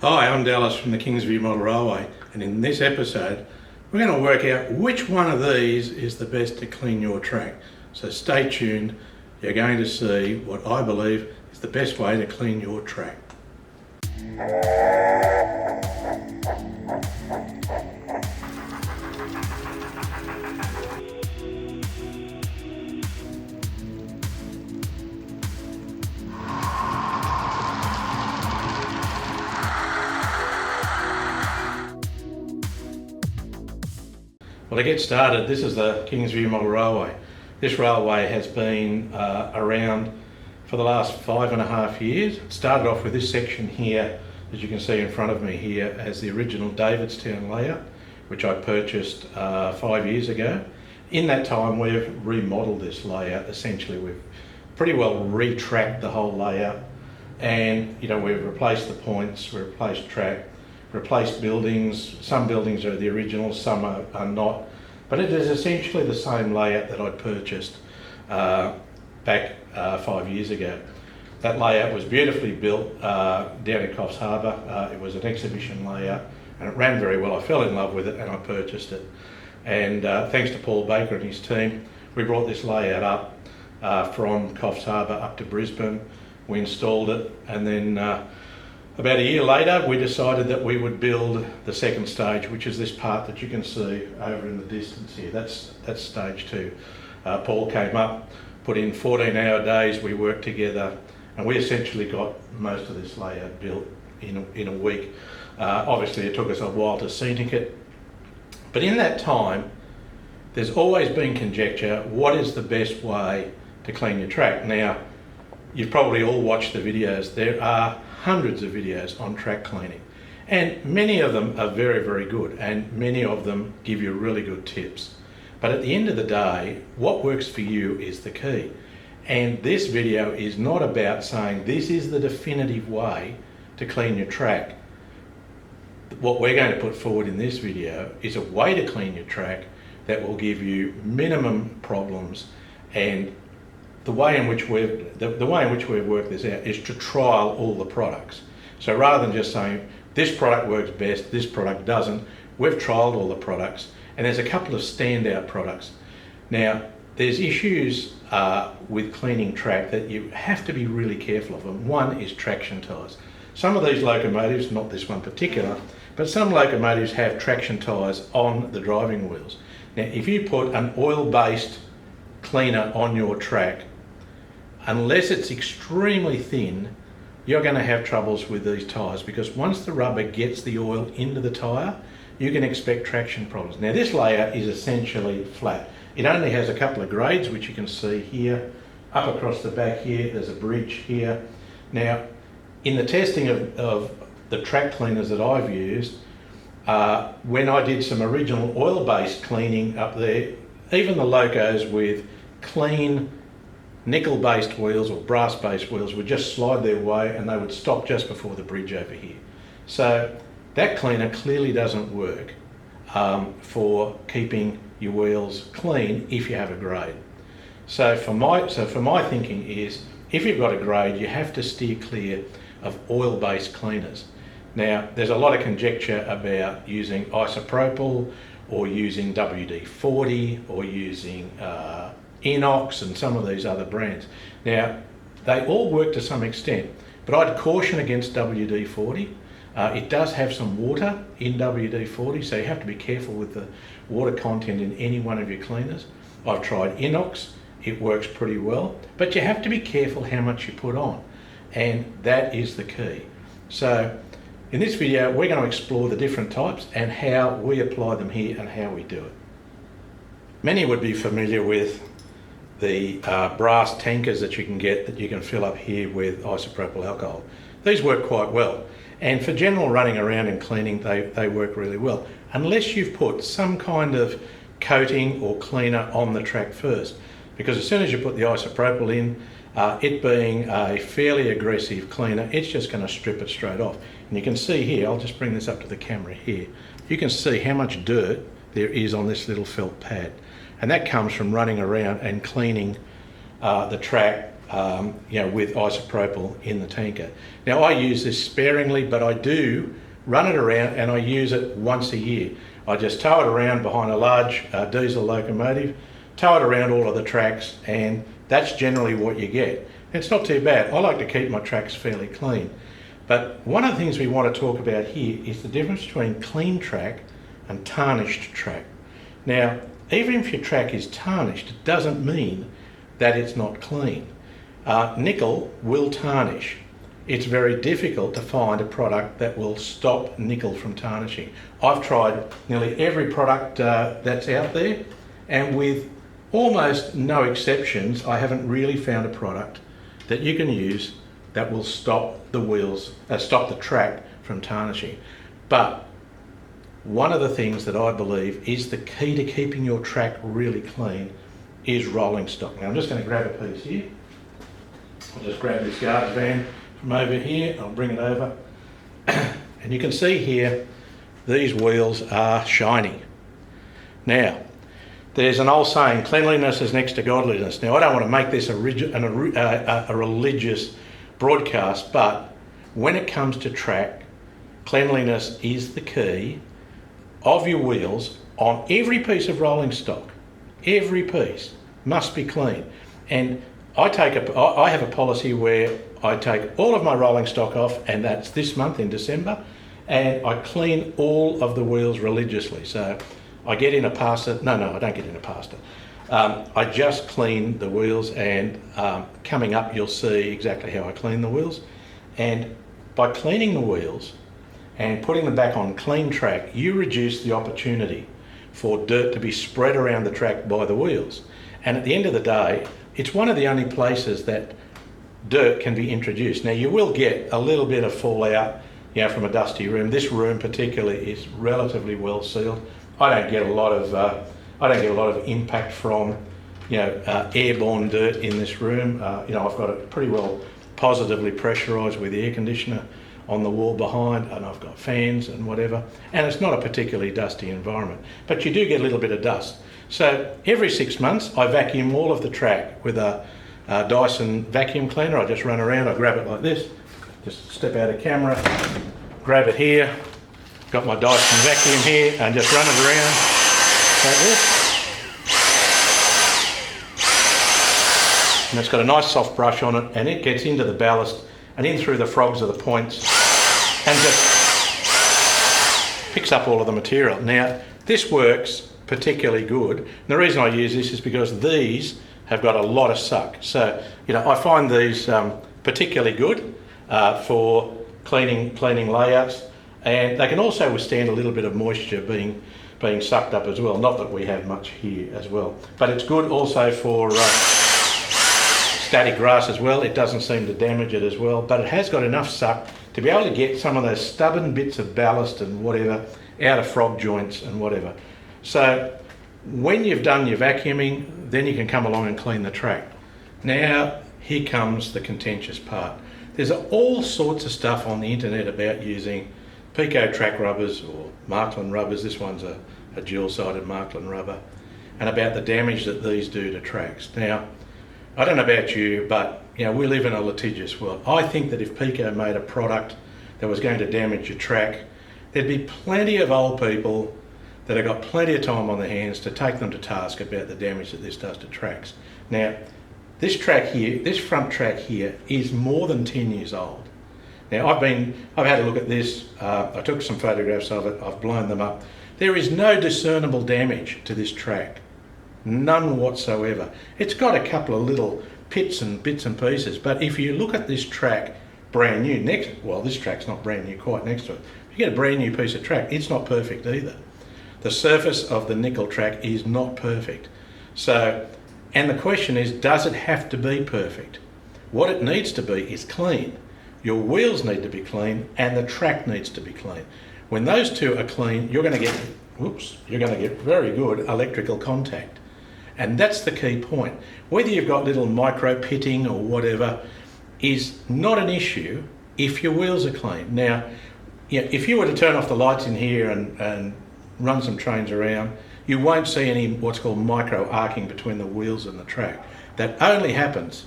Hi, I'm Dallas from the Kingsview Model Railway, and in this episode we're going to work out which one of these is the best to clean your track. So stay tuned, you're going to see what I believe is the best way to clean your track. Well, to get started, this is the Kingsview Model Railway. This railway has been around for the last 5.5 years. It started off with this section here, as you can see in front of me here, as the original Davidstown layout, which I purchased 5 years ago. In that time, we've remodeled this layout. Essentially, we've pretty well retracked the whole layout, and we've replaced the points, we've replaced track, replaced buildings. Some buildings are the original, some are not, but it is essentially the same layout that I purchased back 5 years ago. That layout was beautifully built down in Coffs Harbour. It was an exhibition layout and it ran very well. I fell in love with it and I purchased it, and thanks to Paul Baker and his team, we brought this layout up from Coffs Harbour up to Brisbane. We installed it, and then about a year later, we decided that we would build the second stage, which is this part that you can see over in the distance here. That's stage 2. Paul came up, put in 14-hour days, we worked together, and we essentially got most of this layout built in a week. Obviously, it took us a while to scenic it, but in that time, there's always been conjecture, what is the best way to clean your track? Now, you've probably all watched the videos. There are hundreds of videos on track cleaning, and many of them are very, very good, and many of them give you really good tips. But at the end of the day, what works for you is the key. And this video is not about saying this is the definitive way to clean your track. What we're going to put forward in this video is a way to clean your track that will give you minimum problems, and the way in which we've worked this out is to trial all the products. So rather than just saying this product works best, this product doesn't, we've trialed all the products, and there's a couple of standout products. Now, there's issues with cleaning track that you have to be really careful of, and one is traction tyres. Some of these locomotives, not this one particular, but some locomotives have traction tyres on the driving wheels. Now, if you put an oil-based cleaner on your track, unless it's extremely thin, you're going to have troubles with these tyres, because once the rubber gets the oil into the tyre, you can expect traction problems. Now, this layout is essentially flat. It only has a couple of grades, which you can see here. Up across the back here, there's a bridge here. Now, in the testing of the track cleaners that I've used, when I did some original oil-based cleaning up there, even the locos with clean nickel-based wheels or brass-based wheels would just slide their way, and they would stop just before the bridge over here. So that cleaner clearly doesn't work for keeping your wheels clean if you have a grade. So for my thinking is, if you've got a grade, you have to steer clear of oil-based cleaners. Now, there's a lot of conjecture about using isopropyl or using WD-40 or using Inox and some of these other brands. Now, they all work to some extent, but I'd caution against WD-40. It does have some water in WD-40, so you have to be careful with the water content in any one of your cleaners. I've tried Inox, it works pretty well, but you have to be careful how much you put on, and that is the key. So in this video, we're going to explore the different types and how we apply them here and how we do it. Many would be familiar with the brass tankers that you can get, that you can fill up here with isopropyl alcohol. These work quite well, and for general running around and cleaning, they work really well, unless you've put some kind of coating or cleaner on the track first, because as soon as you put the isopropyl in, it being a fairly aggressive cleaner, it's just going to strip it straight off. And you can see here, I'll just bring this up to the camera here, you can see how much dirt there is on this little felt pad. And that comes from running around and cleaning the track with isopropyl in the tanker. Now I use this sparingly, but I do run it around and I use it once a year. I just tow it around behind a large diesel locomotive, tow it around all of the tracks, and that's generally what you get. It's not too bad. I like to keep my tracks fairly clean. But one of the things we want to talk about here is the difference between clean track and tarnished track. Now, even if your track is tarnished, it doesn't mean that it's not clean. Nickel will tarnish. It's very difficult to find a product that will stop nickel from tarnishing. I've tried nearly every product that's out there, and with almost no exceptions, I haven't really found a product that you can use that will stop the wheels, stop the track from tarnishing. But one of the things that I believe is the key to keeping your track really clean is rolling stock. Now I'm just going to grab a piece here. I'll just grab this garbage van from over here, I'll bring it over. And you can see here, these wheels are shiny. Now, there's an old saying, cleanliness is next to godliness. Now, I don't want to make this a religious broadcast, but when it comes to track, cleanliness is the key of your wheels on every piece of rolling stock. Every piece must be clean. And I have a policy where I take all of my rolling stock off, and that's this month in December, and I clean all of the wheels religiously. So I get in a pasta. No, I don't get in a pasta. I just clean the wheels, and coming up you'll see exactly how I clean the wheels. And by cleaning the wheels and putting them back on clean track, you reduce the opportunity for dirt to be spread around the track by the wheels. And at the end of the day, it's one of the only places that dirt can be introduced. Now you will get a little bit of fallout, from a dusty room. This room particularly is relatively well sealed. I don't get a lot of impact from airborne dirt in this room. I've got it pretty well positively pressurised with the air conditioner on the wall behind, and I've got fans and whatever, and it's not a particularly dusty environment, but you do get a little bit of dust. So every 6 months I vacuum all of the track with a Dyson vacuum cleaner. I just run around, I grab it like this, just step out of camera, grab it here, got my Dyson vacuum here, and just run it around like this. And it's got a nice soft brush on it, and it gets into the ballast and in through the frogs of the points and just picks up all of the material. Now, this works particularly good. And the reason I use this is because these have got a lot of suck. So, I find these particularly good for cleaning layouts, and they can also withstand a little bit of moisture being sucked up as well. Not that we have much here as well, but it's good also for static grass as well. It doesn't seem to damage it as well, but it has got enough suck to be able to get some of those stubborn bits of ballast and whatever out of frog joints and whatever. So when you've done your vacuuming, then you can come along and clean the track. Now, here comes the contentious part. There's all sorts of stuff on the internet about using Pico track rubbers or Marklin rubbers. This one's a dual-sided Marklin rubber, and about the damage that these do to tracks. Now, I don't know about you, but we live in a litigious world. I think that if Pico made a product that was going to damage your track, there'd be plenty of old people that have got plenty of time on their hands to take them to task about the damage that this does to tracks. Now, this track here, this front track here, is more than 10 years old. Now, I've had a look at this. I took some photographs of it. I've blown them up. There is no discernible damage to this track. None whatsoever. It's got a couple of little pits and bits and pieces, but if you look at this track brand new this track's not brand new, quite next to it. If you get a brand new piece of track, it's not perfect either. The surface of the nickel track is not perfect. So, and the question is, does it have to be perfect? What it needs to be is clean. Your wheels need to be clean and the track needs to be clean. When those two are clean, you're going to get very good electrical contact. And that's the key point. Whether you've got little micro pitting or whatever is not an issue if your wheels are clean. Now, if you were to turn off the lights in here and run some trains around, you won't see any what's called micro arcing between the wheels and the track. That only happens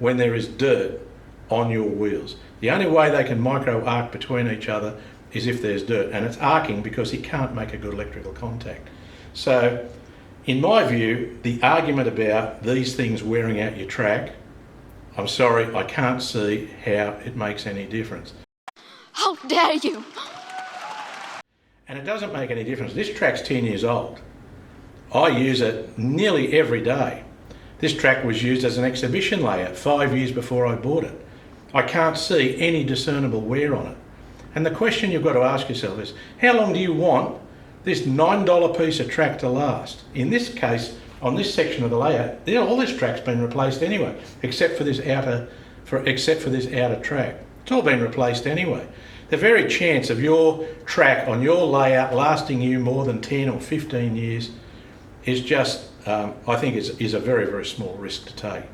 when there is dirt on your wheels. The only way they can micro arc between each other is if there's dirt, and it's arcing because it can't make a good electrical contact. So in my view, the argument about these things wearing out your track, I'm sorry, I can't see how it makes any difference. How dare you! And it doesn't make any difference. This track's 10 years old. I use it nearly every day. This track was used as an exhibition layout 5 years before I bought it. I can't see any discernible wear on it. And the question you've got to ask yourself is, how long do you want this $9 piece of track to last? In this case, on this section of the layout, all this track's been replaced anyway, except for this outer track. It's all been replaced anyway. The very chance of your track on your layout lasting you more than 10 or 15 years is just, I think, is a very, very small risk to take.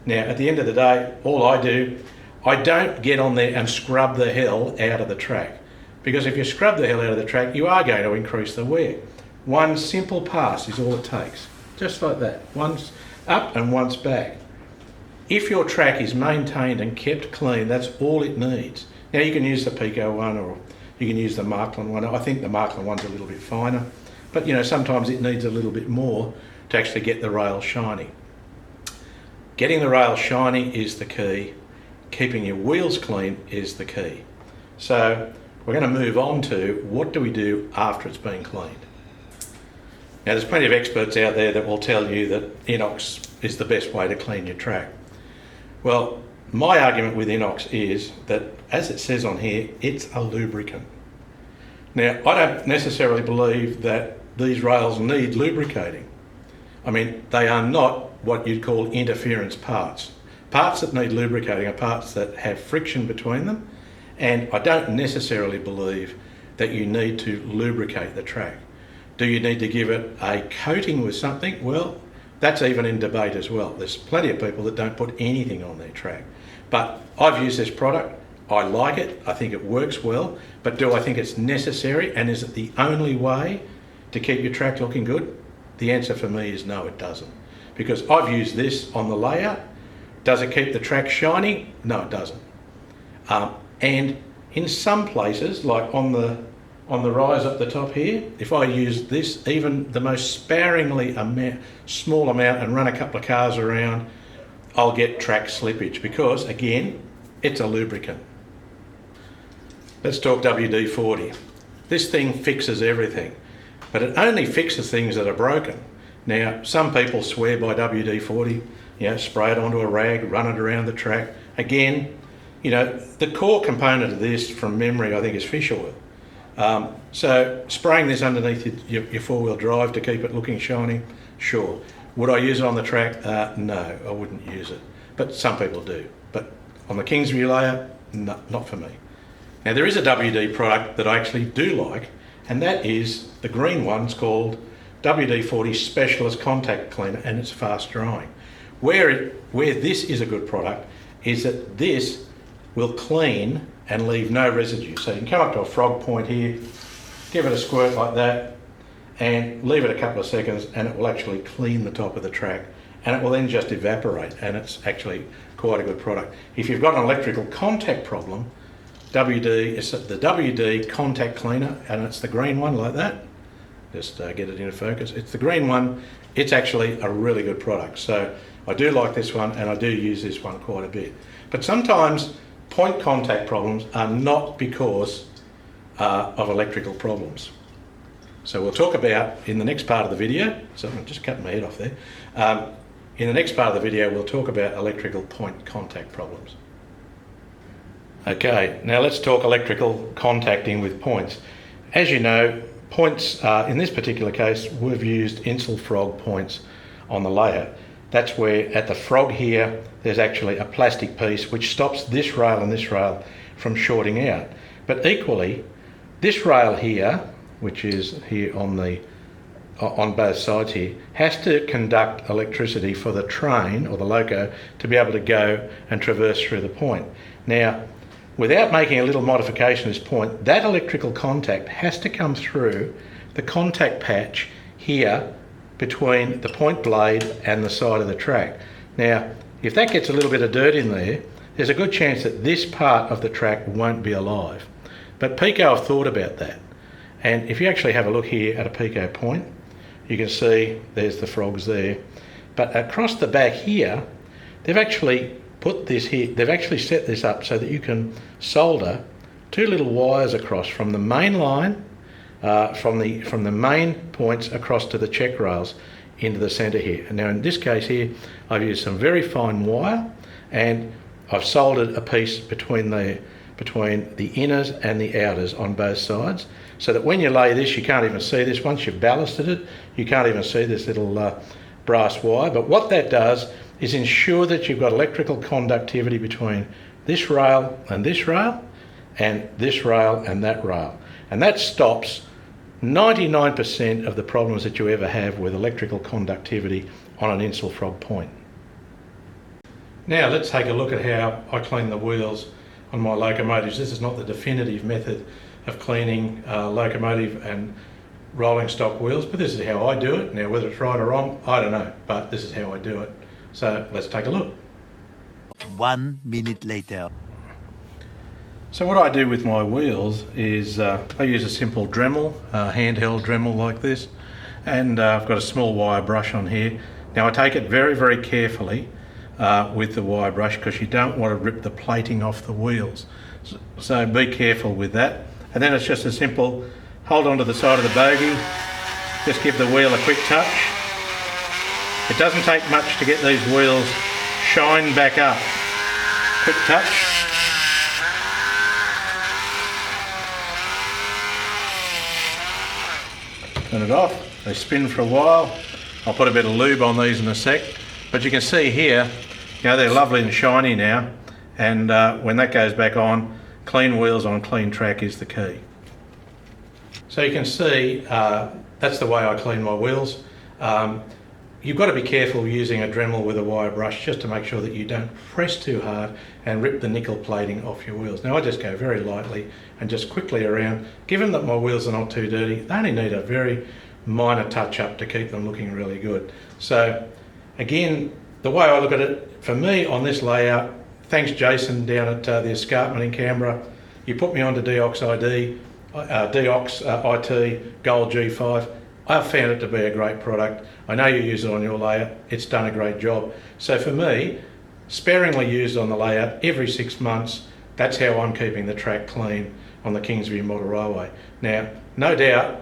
Now, at the end of the day, all I do, I don't get on there and scrub the hell out of the track, because if you scrub the hell out of the track, you are going to increase the wear. One simple pass is all it takes, just like that. Once up and once back. If your track is maintained and kept clean, that's all it needs. Now, you can use the Pico one, or you can use the Markland one. I think the Markland one's a little bit finer, but you know, sometimes it needs a little bit more to actually get the rail shiny. Getting the rail shiny is the key. Keeping your wheels clean is the key. So we're going to move on to what do we do after it's been cleaned. Now, there's plenty of experts out there that will tell you that inox is the best way to clean your track. Well, my argument with inox is that, as it says on here, it's a lubricant. Now, I don't necessarily believe that these rails need lubricating. I mean, they are not what you'd call interference parts. Parts that need lubricating are parts that have friction between them, and I don't necessarily believe that you need to lubricate the track. Do you need to give it a coating with something? Well, that's even in debate as well. There's plenty of people that don't put anything on their track. But I've used this product, I like it, I think it works well, but do I think it's necessary, and is it the only way to keep your track looking good? The answer for me is no, it doesn't. Because I've used this on the layout. Does it keep the track shiny? No, it doesn't. And in some places, like on the rise up the top here, if I use this, even the most sparingly small amount, and run a couple of cars around, I'll get track slippage because, again, it's a lubricant. Let's talk WD-40. This thing fixes everything, but it only fixes things that are broken. Now, some people swear by WD-40, spray it onto a rag, run it around the track. Again, the core component of this, from memory, I think, is fish oil. So spraying this underneath your four-wheel drive to keep it looking shiny, sure. Would I use it on the track? No, I wouldn't use it. But some people do. But on the Kingsview layout, no, not for me. Now, there is a WD product that I actually do like, and that is the green one's called WD-40 Specialist Contact Cleaner, and it's fast drying. Where this is a good product is that this will clean and leave no residue. So you can come up to a frog point here, give it a squirt like that, and leave it a couple of seconds, and it will actually clean the top of the track, and it will then just evaporate, and it's actually quite a good product. If you've got an electrical contact problem, it's the WD Contact Cleaner, and it's the green one like that. Just get it into focus. It's the green one. It's actually a really good product. So I do like this one, and I do use this one quite a bit. But sometimes point contact problems are not because of electrical problems. So we'll talk about, in the next part of the video, so I'm just cutting my head off there. In the next part of the video, we'll talk about electrical point contact problems. Okay, now let's talk electrical contacting with points. As you know, points, in this particular case, we've used Insul frog points on the layout. That's where at the frog here, there's actually a plastic piece which stops this rail and this rail from shorting out. But equally, this rail here, which is here on both sides here, has to conduct electricity for the train or the loco to be able to go and traverse through the point. Now, without making a little modification at this point, that electrical contact has to come through the contact patch here between the point blade and the side of the track. Now, if that gets a little bit of dirt in there, there's a good chance that this part of the track won't be alive. But Pico have thought about that. And if you actually have a look here at a Pico point, you can see there's the frogs there. But across the back here, they've actually put this here, they've actually set this up so that you can solder two little wires across from the main line, from the main points across to the check rails into the centre here. And now in this case here, I've used some very fine wire and I've soldered a piece between the inners and the outers on both sides, so that when you lay this, you can't even see this. Once you've ballasted it, you can't even see this little brass wire. But what that does is ensure that you've got electrical conductivity between this rail and this rail, and this rail and that rail. And that stops 99% of the problems that you ever have with electrical conductivity on an insul frog point. Now let's take a look at how I clean the wheels on my locomotives. This is not the definitive method of cleaning locomotive and rolling stock wheels, but this is how I do it. Now whether it's right or wrong, I don't know, but this is how I do it. So let's take a look. 1 minute later. So what I do with my wheels is I use a simple Dremel, handheld Dremel like this, and I've got a small wire brush on here. Now I take it very, very carefully with the wire brush, because you don't want to rip the plating off the wheels. So be careful with that. And then it's just a simple hold onto the side of the bogie, just give the wheel a quick touch. It doesn't take much to get these wheels shine back up. Quick touch. Turn it off, they spin for a while. I'll put a bit of lube on these in a sec. But you can see here, you know, they're lovely and shiny now, and when that goes back on, clean wheels on clean track is the key. So you can see that's the way I clean my wheels. You've got to be careful using a Dremel with a wire brush, just to make sure that you don't press too hard and rip the nickel plating off your wheels. Now I just go very lightly and just quickly around. Given that my wheels are not too dirty, they only need a very minor touch up to keep them looking really good. So again, the way I look at it, for me on this layout, thanks Jason down at the escarpment in Canberra, you put me onto Deox ID, Deox IT Gold G5. I've found it to be a great product. I know you use it on your layout, it's done a great job. So for me, sparingly used on the layout every 6 months, that's how I'm keeping the track clean on the Kingsview Model Railway. Now, no doubt,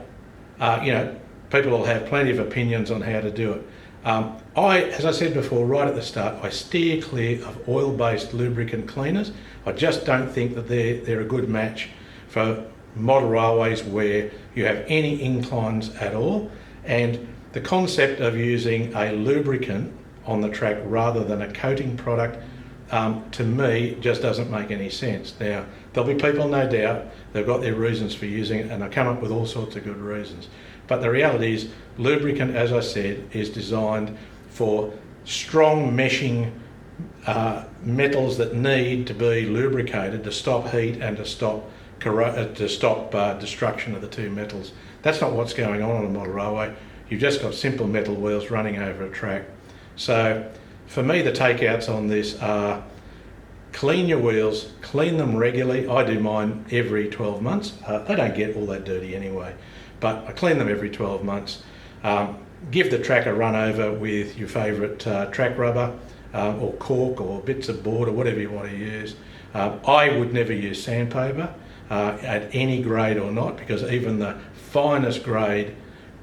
you know, people will have plenty of opinions on how to do it. As I said before, right at the start, I steer clear of oil-based lubricant cleaners. I just don't think that they're a good match for model railways where you have any inclines at all. And the concept of using a lubricant on the track rather than a coating product, to me, just doesn't make any sense. Now, there'll be people, no doubt, they've got their reasons for using it, and they come up with all sorts of good reasons. But the reality is, lubricant, as I said, is designed for strong meshing metals that need to be lubricated to stop heat and to stop destruction of the two metals. That's not what's going on a model railway. You've just got simple metal wheels running over a track. So for me, the takeouts on this are clean your wheels, clean them regularly. I do mine every 12 months. They don't get all that dirty anyway, but I clean them every 12 months. Give the track a run over with your favourite track rubber or cork or bits of board or whatever you want to use. I would never use sandpaper at any grade or not, because even the finest grade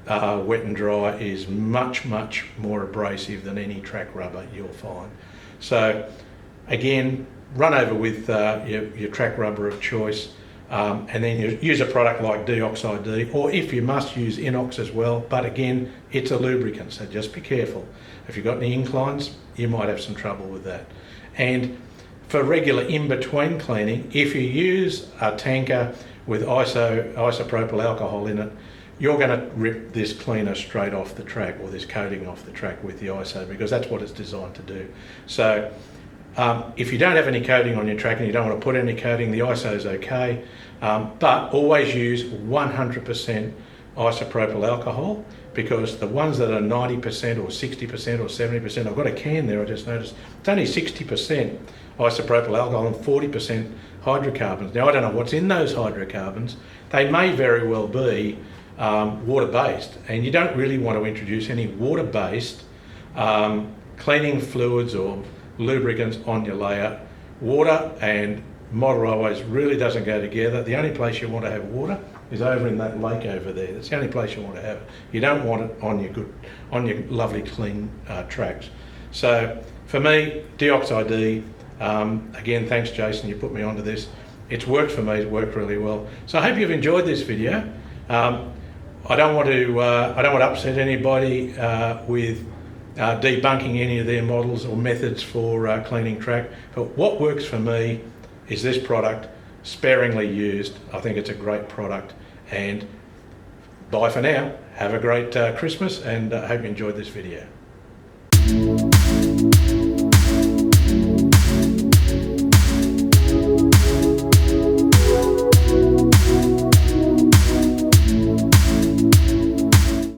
wet and dry is much, much more abrasive than any track rubber you'll find. So again, run over with your track rubber of choice, and then you use a product like Deox ID, or if you must, use Inox as well. But again, it's a lubricant, so just be careful. If you've got any inclines, you might have some trouble with that. And for regular in-between cleaning, if you use a tanker with isopropyl alcohol in it, you're going to rip this cleaner straight off the track, or this coating off the track with the ISO, because that's what it's designed to do. So if you don't have any coating on your track and you don't want to put any coating, the ISO is okay, but always use 100% isopropyl alcohol, because the ones that are 90% or 60% or 70%, I've got a can there, I just noticed, it's only 60% isopropyl alcohol and 40% hydrocarbons. Now, I don't know what's in those hydrocarbons. They may very well be water-based, and you don't really want to introduce any water-based cleaning fluids or lubricants on your layout. Water and model railways really doesn't go together. The only place you want to have water is over in that lake over there. That's the only place you want to have it. You don't want it on your lovely clean tracks. So for me, Deoxide D, again, thanks Jason, you put me onto this. It's worked for me, it's worked really well. So I hope you've enjoyed this video. I don't want to upset anybody with debunking any of their models or methods for cleaning track. But what works for me is this product, sparingly used. I think it's a great product, and bye for now. Have a great Christmas, and I hope you enjoyed this video.